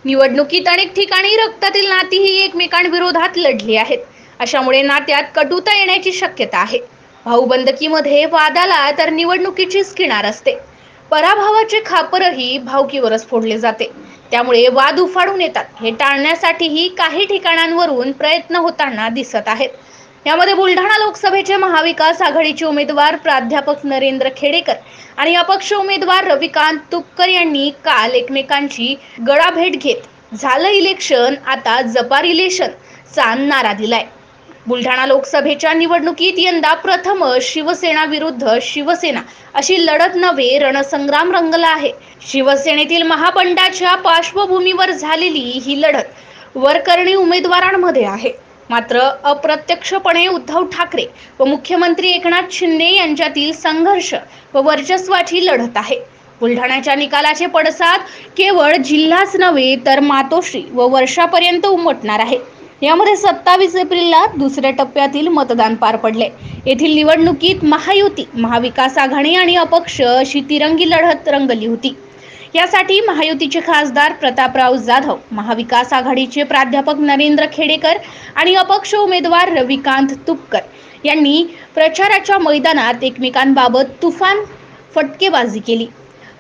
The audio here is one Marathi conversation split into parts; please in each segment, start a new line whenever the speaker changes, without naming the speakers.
निवडणुकीत अनेक ठिकाणी रक्तातील नाती ही एकमेकांविरोधात लढली आहेत. अशामुळे नात्यात कटुता येण्याची शक्यता आहे. भाऊबंदकीमध्ये वाद आला तर निवडणुकीचीच किनार असते. पराभवाचे खापरही भावकीवरच फोडले जाते. त्यामुळे वाद उफाडून येतात. हे टाळण्यासाठीही काही ठिकाणांवरून प्रयत्न होताना दिसत आहेत. यामध्ये बुलढाणा लोकसभेचे महाविकास आघाडीचे उमेदवार प्राध्यापक नरेंद्र खेडेकर आणि अपक्ष उमेदवार रविकांत तुपकर यांनी काल एकमेकांची गळाभेट घेत झालं इलेक्शन आता जपा रिलेशन चा नारा दिलाय. बुलढाणा लोकसभेच्या निवडणुकीत यंदा प्रथमच शिवसेना विरुद्ध शिवसेना अशी लढत नव्हे रणसंग्राम रंगला आहे. शिवसेनेतील महाबंडाच्या पार्श्वभूमीवर झालेली ही लढत वरकरणी उमेदवारांमध्ये आहे. मात्र अप्रत्यक्षपणे उद्धव ठाकरे व मुख्यमंत्री एकनाथ शिंदे यांच्यातील संघर्ष व वर्चस्वाची लढत आहे. बुलढाण्याच्या निकालाचे पडसाद केवळ जिल्हाच नव्हे तर मातोश्री व वर्षापर्यंत उमटणार आहे. यामध्ये 27 एप्रिलला दुसऱ्या टप्प्यातील मतदान पार पडले. येथील निवडणुकीत महायुती, महाविकास आघाडी आणि अपक्ष अशी तिरंगी लढत रंगली होती. यासाठी महायुतीचे खासदार प्रतापराव जाधव, महाविकास आघाडीचे प्राध्यापक नरेंद्र खेडेकर आणि अपक्ष उमेदवार रविकांत तुपकर यांनी प्रचाराच्या मैदानात एकमेकांबाबत तुफान फटकेबाजी केली.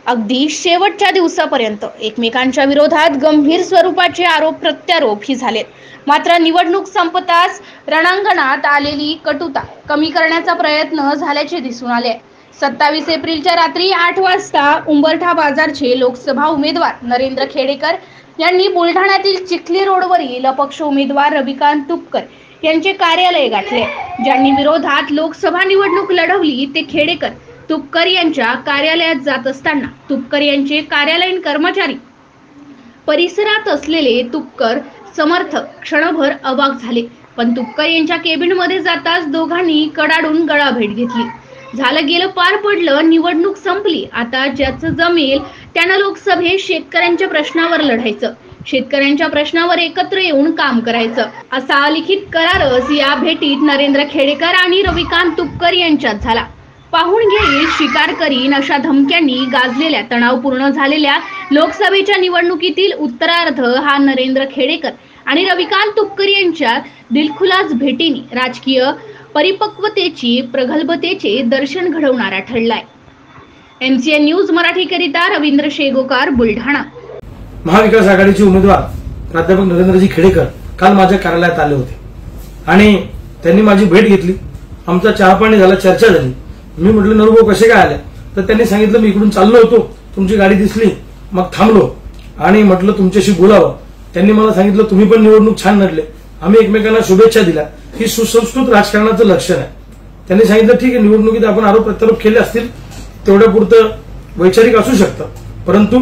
अगदी शेवटच्या दिवसापर्यंत एकमेकांच्या विरोधात गंभीर स्वरूपाचे आरोप प्रत्यारोप ही झालेत. मात्र निवडणूक संपताच रणांगणात आलेली कटुता कमी करण्याचा प्रयत्न झाल्याचे दिसून आले. 27 एप्रिलच्या रात्री 8 वाजता उंबरठा बाजारचे लोकसभा उमेदवार नरेंद्र खेडेकर यांनी बुलढाण्यातील चिखली रोडवरील अपक्ष उमेदवार रविकांत तुपकर यांचे कार्यालय गाठले. ज्यांनी विरोधात लोकसभा निवडणूक लढवली ते खेडेकर तुपकर यांच्या कार्यालयात जात असताना तुपकर यांचे कार्यालयीन कर्मचारी परिसरात असलेले तुपकर समर्थक क्षणभर अवाक झाले. पण तुपकर यांच्या केबिनमध्ये जाताच दोघांनी कडाडून गळाभेट घेतली. झालं गेलं पार पडलं, निवडणूक संपली. आता ज्याचं जमेल त्यानं लोकसभेत शेतकऱ्यांच्या प्रश्नावर लढायचं, शेतकऱ्यांच्या प्रश्नावर एकत्र येऊन काम करायचं असा लिखित करारच या भेटीत नरेंद्र खेडेकर आणि रविकांत तुपकर यांच्यात झाला. पाहून घेईल, शिकार करीन अशा धमक्यांनी गाजलेल्या तणावपूर्ण झालेल्या लोकसभेच्या निवडणुकीतील उत्तरार्ध हा नरेंद्र खेडेकर आणि रविकांत तुपकर यांच्या दिलखुलास भेटीने राजकीय परिपक्वतेची, प्रगल्भतेचे दर्शन घडवणारा ठरलाय. MCN न्यूज मराठी करिता रवींद्र शेगोकार, बुलढाणा.
महाविकास आघाडीचे उमेदवार प्राध्यापक नरेंद्रजी खेडेकर काल माझ्या कार्यालयात आले होते आणि त्यांनी माझी भेट घेतली. आमचा चहापाणी झाला, चर्चा झाली. मी म्हटलं नरूभाऊ कसे काय आले, तर त्यांनी सांगितलं मी इकडून चाललो होतो, तुमची गाडी दिसली, मग थांबलो आणि म्हटलं तुमच्याशी बोलावं. त्यांनी मला सांगितलं तुम्ही पण निवडणूक छान लढले, आम्ही एकमेकांना शुभेच्छा दिल्या. ही सुसंस्कृत राजकारणाचं लक्षण आहे. त्यांनी सांगितलं ठीक आहे, निवडणुकीत आपण आरोप प्रत्यारोप केले असतील, तेवढ्या पुरतं वैचारिक असू शकतं, परंतु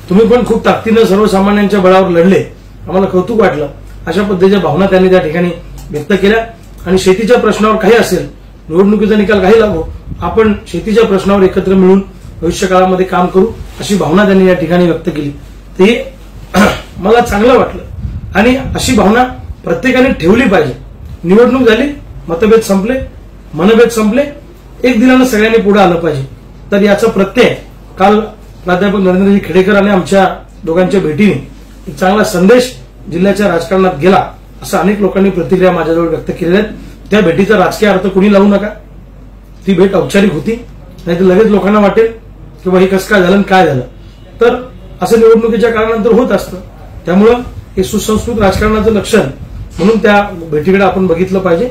तुम्ही पण खूप ताकदीनं सर्वसामान्यांच्या बळावर लढले, आम्हाला कौतुक वाटलं. अशा पद्धतीच्या भावना त्यांनी त्या ठिकाणी व्यक्त केल्या. आणि शेतीच्या प्रश्नावर काही असेल, निवडणुकीचा निकाल काही लागो, आपण शेतीच्या प्रश्नावर एकत्र मिळून भविष्य काळामध्ये काम करू अशी भावना त्यांनी या ठिकाणी व्यक्त केली. ते मला चांगलं वाटलं आणि अशी भावना प्रत्येकाने ठेवली पाहिजे. निवडणूक झाली, मतभेद संपले, मनभेद संपले, एक दिलानं सगळ्यांनी पुढे आलं पाहिजे. तर याचा प्रत्यय काल प्राध्यापक नरेंद्रजी खेडेकर आणि आमच्या दोघांच्या भेटीने एक चांगला संदेश जिल्ह्याच्या राजकारणात गेला असं अनेक लोकांनी प्रतिक्रिया माझ्याजवळ व्यक्त केलेल्या आहेत. त्या भेटीचा राजकीय अर्थ कोणी लावू नका. ती भेट औपचारिक होती, नाहीतर लगेच लोकांना वाटेल की हे कसं काय झालं, काय झालं. तर असं निवडणुकीच्या काळानंतर होत असतं. त्यामुळं हे सुसंस्कृत राजकारणाचं लक्षण म्हणून त्या भेटीकडे आपण बघितलं पाहिजे.